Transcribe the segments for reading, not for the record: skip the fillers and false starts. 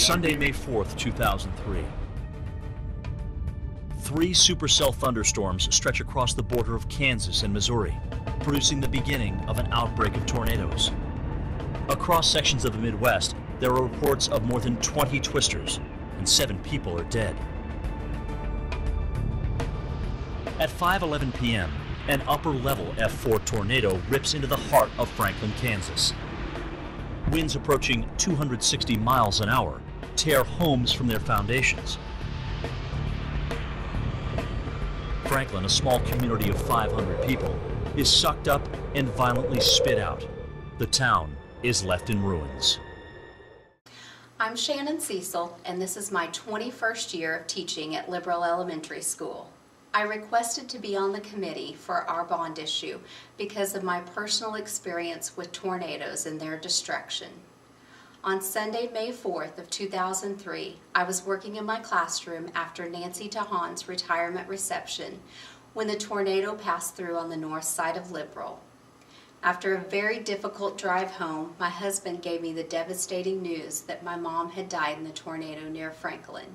Sunday, May 4th, 2003. Three supercell thunderstorms stretch across the border of Kansas and Missouri, producing the beginning of an outbreak of tornadoes. Across sections of the Midwest, there are reports of more than 20 twisters, and 7 people are dead. At 5:11 p.m., an upper-level F4 tornado rips into the heart of Franklin, Kansas. Winds approaching 260 miles an hour tear homes from their foundations. Franklin, a small community of 500 people, is sucked up and violently spit out. The town is left in ruins. I'm Shannon Cecil, and this is my 21st year of teaching at Liberal Elementary School. I requested to be on the committee for our bond issue because of my personal experience with tornadoes and their destruction. On Sunday, May 4th of 2003, I was working in my classroom after Nancy Tahan's retirement reception when the tornado passed through on the north side of Liberal. After a very difficult drive home, my husband gave me the devastating news that my mom had died in the tornado near Franklin.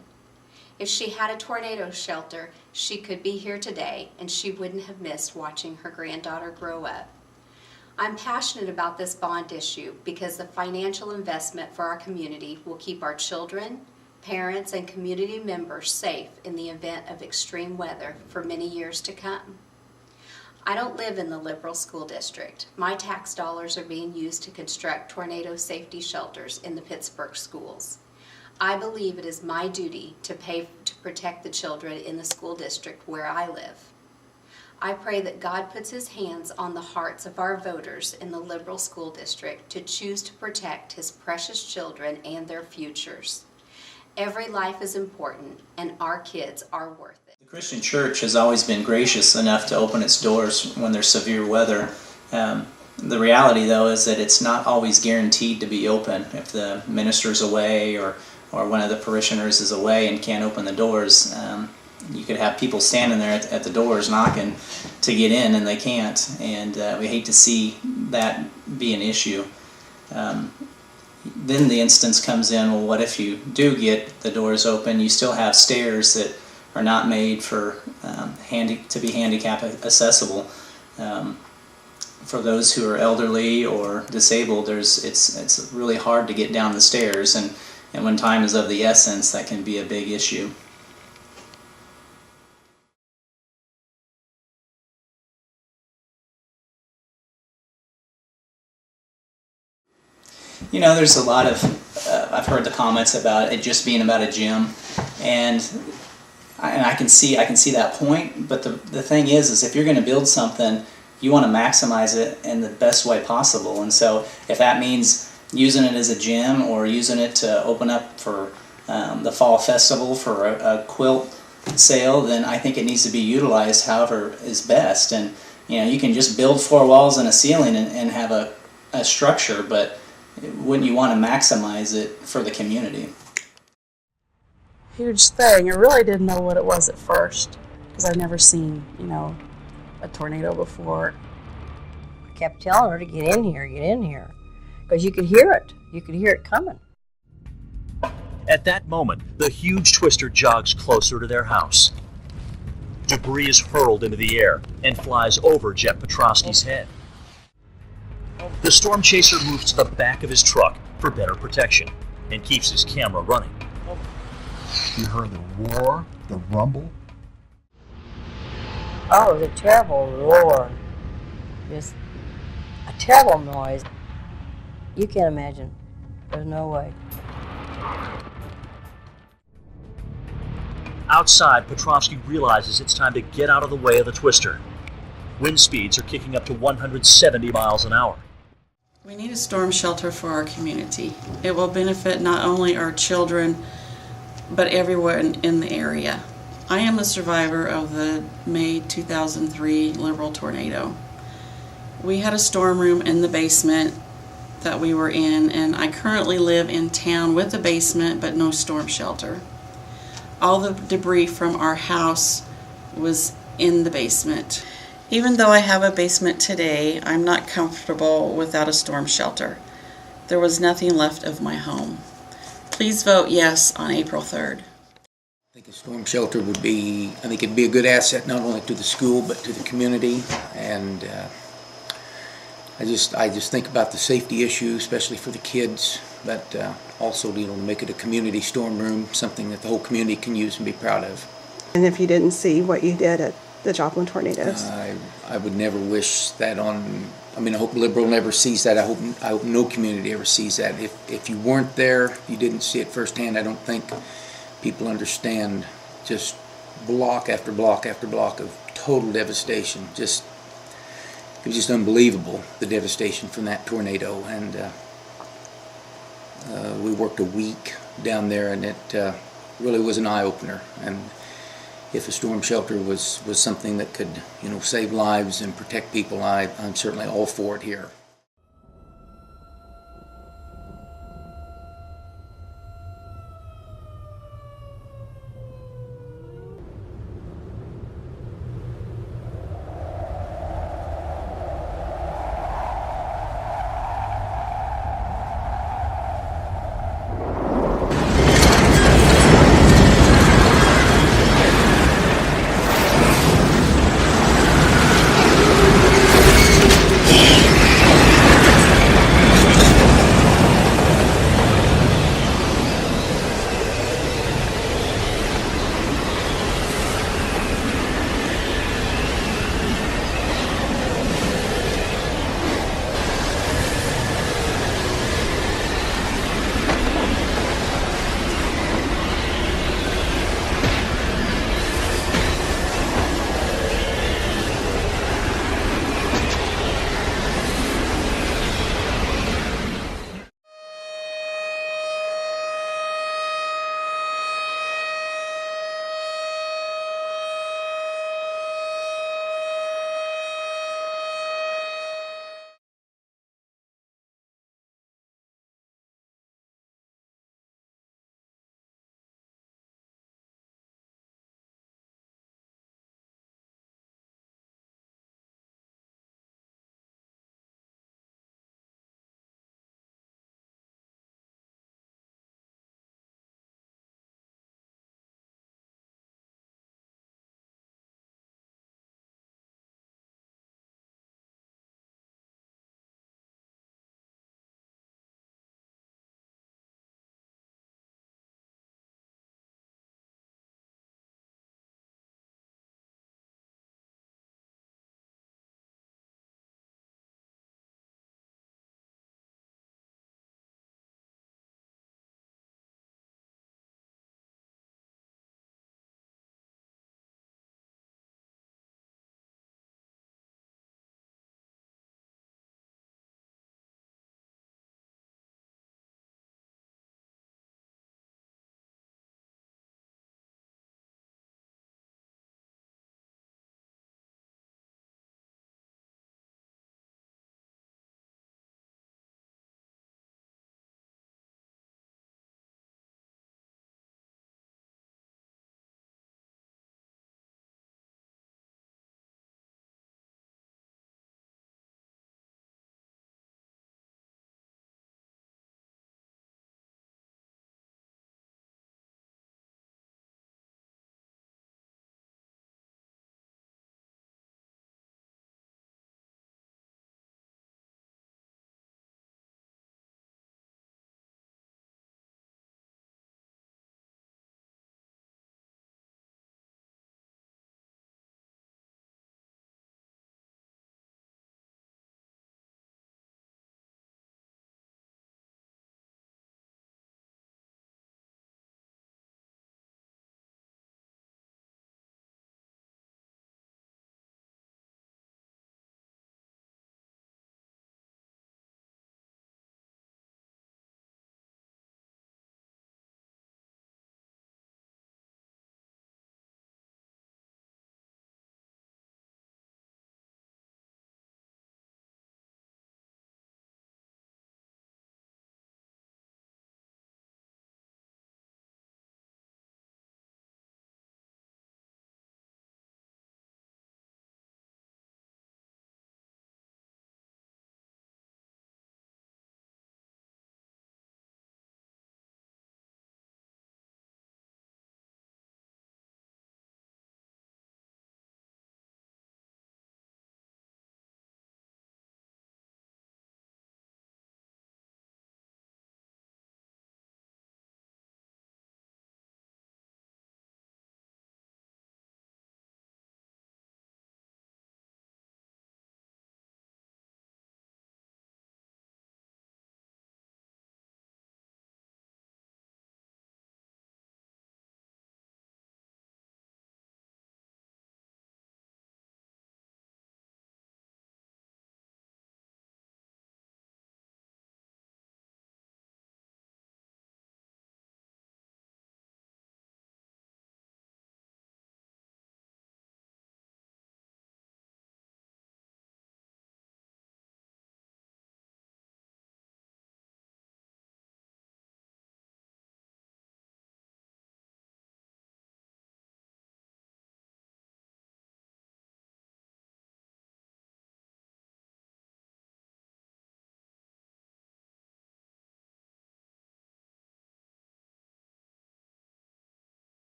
If she had a tornado shelter, she could be here today and she wouldn't have missed watching her granddaughter grow up. I'm passionate about this bond issue because the financial investment for our community will keep our children, parents, and community members safe in the event of extreme weather for many years to come. I don't live in the Liberal School District. My tax dollars are being used to construct tornado safety shelters in the Pittsburgh schools. I believe it is my duty to pay to protect the children in the school district where I live. I pray that God puts His hands on the hearts of our voters in the Liberal School District to choose to protect His precious children and their futures. Every life is important, and our kids are worth it. The Christian Church has always been gracious enough to open its doors when there's severe weather. The reality, though, is that it's not always guaranteed to be open. If the minister's away or one of the parishioners is away and can't open the doors, you could have people standing there at the doors knocking to get in and they can't, and we hate to see that be an issue. Then the instance comes in, well, what if you do get the doors open? You still have stairs that are not made for to be handicap accessible. For those who are elderly or disabled, it's really hard to get down the stairs, and when time is of the essence, that can be a big issue. You know, there's a lot of, I've heard the comments about it just being about a gym, and I can see that point, but the thing is if you're going to build something, you want to maximize it in the best way possible, and so if that means using it as a gym or using it to open up for the fall festival for a quilt sale, then I think it needs to be utilized however is best. And you know, you can just build 4 walls and a ceiling and have a structure, but wouldn't you want to maximize it for the community? Huge thing. I really didn't know what it was at first because I'd never seen, a tornado before. I kept telling her to get in here, because you could hear it. You could hear it coming. At that moment, the huge twister jogs closer to their house. Debris is hurled into the air and flies over Jeff Petrosky's head. The storm chaser moves to the back of his truck for better protection and keeps his camera running. You heard the roar, the rumble? Oh, the terrible roar. Just a terrible noise. You can't imagine. There's no way. Outside, Petrosky realizes it's time to get out of the way of the twister. Wind speeds are kicking up to 170 miles an hour. We need a storm shelter for our community. It will benefit not only our children, but everyone in the area. I am a survivor of the May 2003 Liberal tornado. We had a storm room in the basement that we were in, and I currently live in town with a basement but no storm shelter. All the debris from our house was in the basement. Even though I have a basement today, I'm not comfortable without a storm shelter. There was nothing left of my home. Please vote yes on April 3rd. I think a storm shelter would be, I think it'd be a good asset not only to the school but to the community, and I just think about the safety issue, especially for the kids, but also, to make it a community storm room, something that the whole community can use and be proud of. And if you didn't see what you did at the Joplin tornadoes? I would never wish that on. I mean, I hope Liberal never sees that. I hope no community ever sees that. If you weren't there, if you didn't see it firsthand, I don't think people understand just block after block after block of total devastation. It was just unbelievable, the devastation from that tornado. And we worked a week down there, and it really was an eye-opener. And if a storm shelter was something that could, save lives and protect people, I'm certainly all for it here.